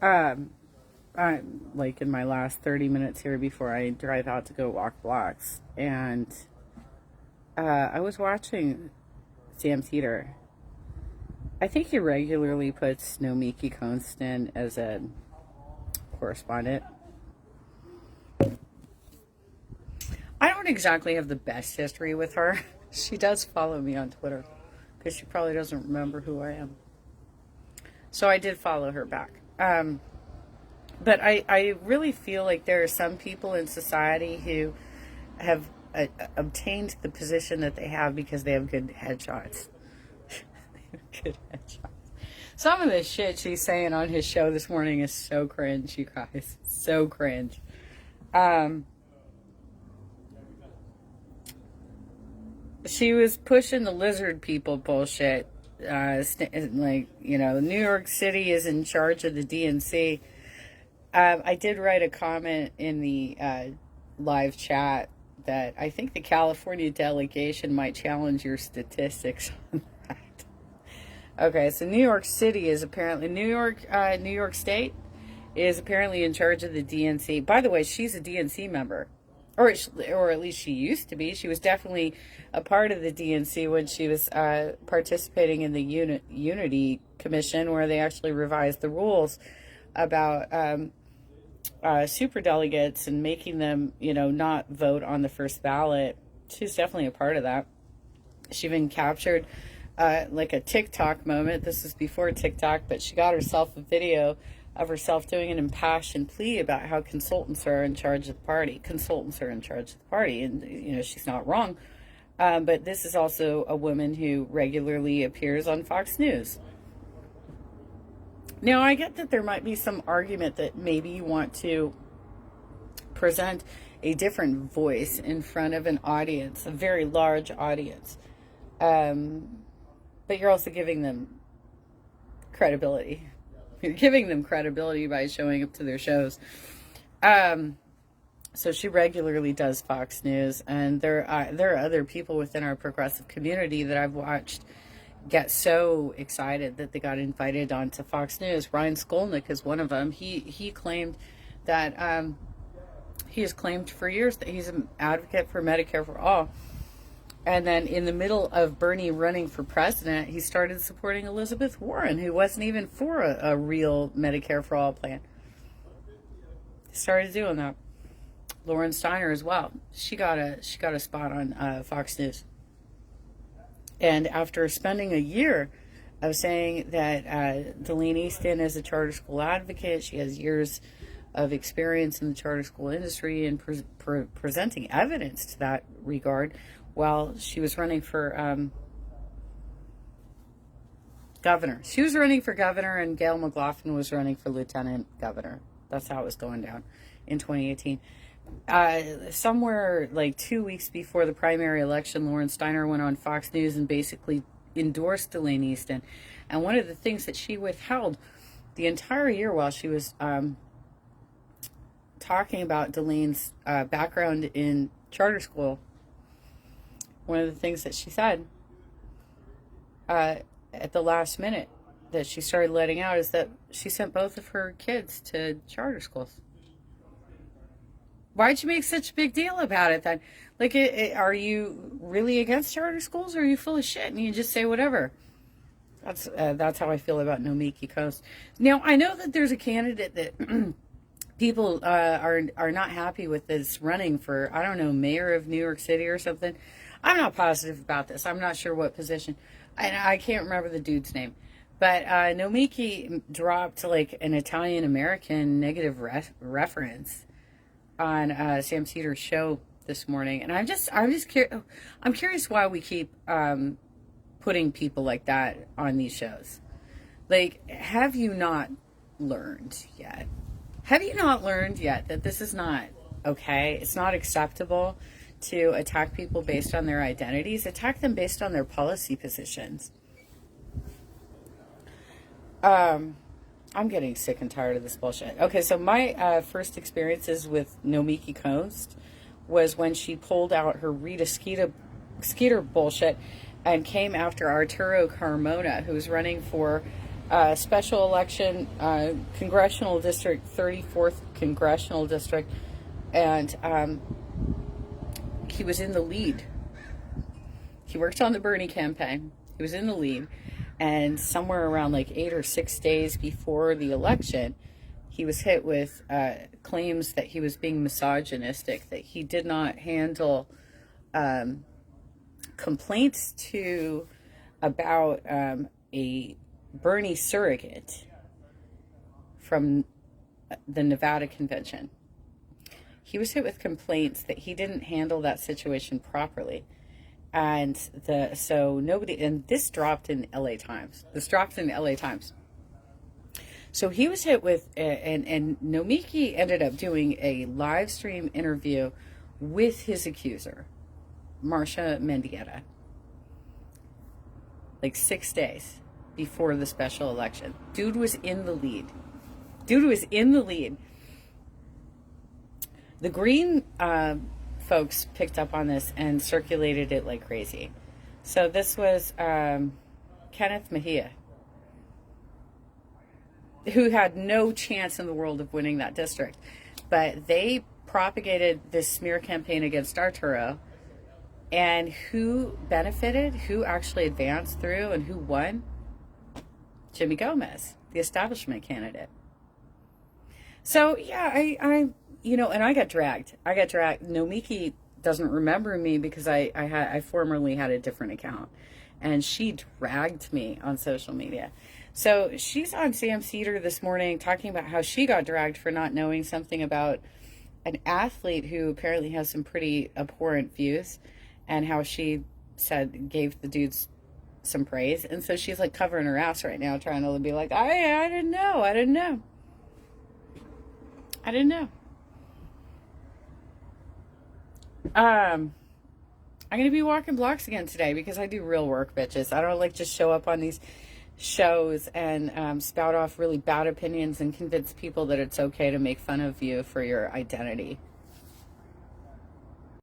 Um, I'm like in my last 30 minutes here before I drive out to go walk blocks. And I was watching Sam Seder. I think he regularly puts Nomiki Konst in as a correspondent. I don't exactly have the best history with her. She does follow me on Twitter because she probably doesn't remember who I am. So I did follow her back. But I really feel like there are some people in society who have obtained the position that they have because they have good headshots. Good headshots. Some of the shit she's saying on his show this morning is so cringe, you guys. So cringe. She was pushing the lizard people bullshit. Like, New York City is in charge of the DNC. I did write a comment in the live chat that I think the California delegation might challenge your statistics on that. Okay, so New York City is apparently New York State is apparently in charge of the DNC. By the way, she's a DNC member, or at least she used to be. She was definitely a part of the DNC when she was participating in the Unity Commission, where they actually revised the rules about superdelegates and making them, not vote on the first ballot. She's definitely a part of that. She even captured like a TikTok moment. This is before TikTok, but she got herself a video of herself doing an impassioned plea about how consultants are in charge of the party. Consultants are in charge of the party, and she's not wrong. But this is also a woman who regularly appears on Fox News. Now, I get that there might be some argument that maybe you want to present a different voice in front of an audience, a very large audience. But you're also giving them credibility. You're giving them credibility by showing up to their shows. So she regularly does Fox News, and there are other people within our progressive community that I've watched get so excited that they got invited onto Fox News. Ryan Skolnick is one of them. He claimed that he has claimed for years that he's an advocate for Medicare for all. And then in the middle of Bernie running for president, he started supporting Elizabeth Warren, who wasn't even for a real Medicare for all plan. He started doing that. Lauren Steiner as well. She got a spot on Fox News. And after spending a year of saying that Delaney Easton is a charter school advocate, she has years of experience in the charter school industry and presenting evidence to that regard while she was running for governor. She was running for governor, and Gail McLaughlin was running for lieutenant governor. That's how it was going down in 2018. Somewhere like 2 weeks before the primary election, Lauren Steiner went on Fox News and basically endorsed Delaney Easton. And one of the things that she withheld the entire year while she was talking about Delaney's background in charter school, one of the things that she said at the last minute that she started letting out is that she sent both of her kids to charter schools. Why'd you make such a big deal about it then? Like, are you really against charter schools, or are you full of shit and you just say whatever? That's how I feel about Nomiki Konst. Now, I know that there's a candidate that people are not happy with that's running for, I don't know, mayor of New York City or something. I'm not positive about this. I'm not sure what position. And I can't remember the dude's name. But Nomiki dropped like an Italian-American negative reference on Sam Seder's show this morning, and I'm curious why we keep putting people like that on these shows. Like, have you not learned yet? Have you not learned yet that this is not okay? It's not acceptable to attack people based on their identities. Attack them based on their policy positions. I'm getting sick and tired of this bullshit. Okay, so my first experiences with Nomiki Konst was when she pulled out her Rita Skeeter bullshit and came after Arturo Carmona, who was running for special election, congressional district, 34th congressional district, and he was in the lead. He worked on the Bernie campaign. He was in the lead, and somewhere around like 8 or 6 days before the election, he was hit with claims that he was being misogynistic, that he did not handle complaints about a Bernie surrogate from the Nevada convention. He was hit with complaints that he didn't handle that situation properly. And this dropped in LA Times. So he was hit with, and Nomiki ended up doing a live stream interview with his accuser, Marcia Mendieta, like 6 days before the special election. Dude was in the lead. The Green folks picked up on this and circulated it like crazy. So this was Kenneth Mejia, who had no chance in the world of winning that district. But they propagated this smear campaign against Arturo. And who benefited? Who actually advanced through and who won? Jimmy Gomez, the establishment candidate. So yeah, and I got dragged. Nomiki doesn't remember me because I formerly had a different account, and she dragged me on social media. So she's on Sam Seder this morning talking about how she got dragged for not knowing something about an athlete who apparently has some pretty abhorrent views, and how she gave the dudes some praise. And so she's like covering her ass right now, trying to be like, I didn't know. I'm going to be walking blocks again today because I do real work, bitches. I don't like just show up on these shows and spout off really bad opinions and convince people that it's okay to make fun of you for your identity.